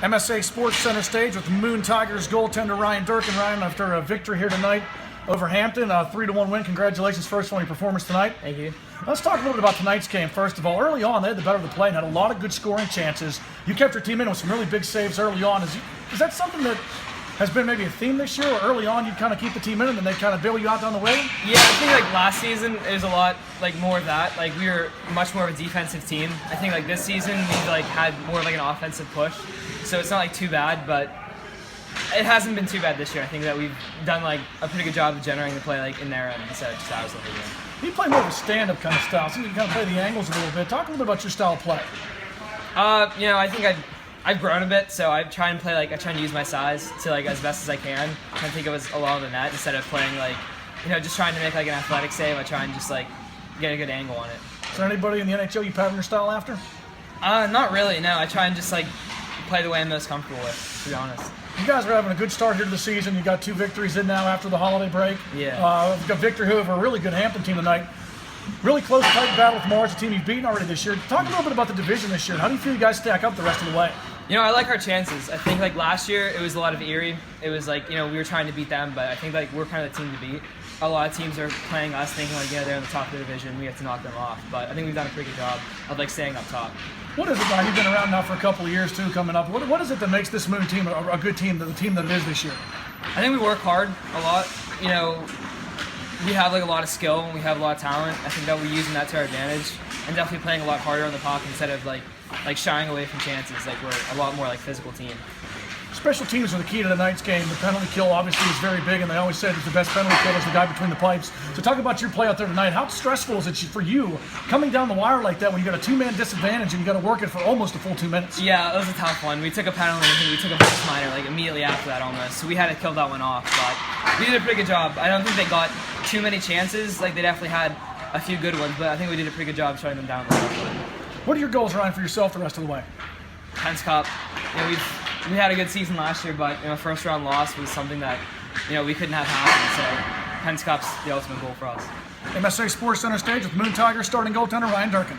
MSA Sports Center stage with the Moon Tigers goaltender Ryan Durkin. Ryan, after a victory here tonight over Hampton, a 3-1 win. Congratulations first on your performance tonight. Thank you. Let's talk a little bit about tonight's game. First of all, early on, they had the better of the play and had a lot of good scoring chances. You kept your team in with some really big saves early on. Is that something that has been maybe a theme this year, or early on you'd kind of keep the team in and then they kind of bail you out down the way? Yeah, I think like last season it was a lot like more of that. Like we were much more of a defensive team. I think like this season we like had more of like an offensive push, so it's not like too bad, but it hasn't been too bad this year. I think that we've done like a pretty good job of generating the play like in their end instead of just ours over here. You play more of a stand-up kind of style, so you can kind of play the angles a little bit. Talk a little bit about your style of play. I think I've grown a bit, so I try and use my size to like as best as I can. I think it was along the net instead of playing like, just trying to make like an athletic save. I try and just like get a good angle on it. Is there anybody in the NHL you pattern your style after? Not really, no. I try and just like play the way I'm most comfortable with, to be honest. You guys are having a good start here to the season. You got 2 victories in now after the holiday break. Yeah. You've got victory over a really good Hampton team tonight. Really close, tight battle with Mars, a team you've beaten already this year. Talk a little bit about the division this year. How do you feel you guys stack up the rest of the way? I like our chances. I think like last year it was a lot of Erie. It was like, we were trying to beat them, but I think like we're kind of the team to beat. A lot of teams are playing us thinking like, they're in the top of the division, we have to knock them off. But I think we've done a pretty good job of like staying up top. What is it, Ryan? You've been around now for a couple of years too, coming up. What is it that makes this Moon team a good team, the team that it is this year? I think we work hard a lot. We have like a lot of skill, we have a lot of talent. I think that we're using that to our advantage and definitely playing a lot harder on the puck instead of like shying away from chances. Like we're a lot more like physical team. Special teams are the key to tonight's game. The penalty kill obviously is very big, and they always say that the best penalty kill is the guy between the pipes. So talk about your play out there tonight. How stressful is it for you coming down the wire like that when you got a 2-man disadvantage and you got to work it for almost a full 2 minutes? Yeah, that was a tough one. We took a penalty and we took a base minor like immediately after that almost. So we had to kill that one off, but we did a pretty good job. I don't think they got too many chances. Like they definitely had a few good ones, but I think we did a pretty good job shutting them down. What are your goals, Ryan, for yourself the rest of the way? Penn's Cup. We had a good season last year, but first round loss was something that we couldn't have happen. So Penn's Cup's the ultimate goal for us. MSA Sports Center stage with Moon Tigers starting goaltender Ryan Durkin.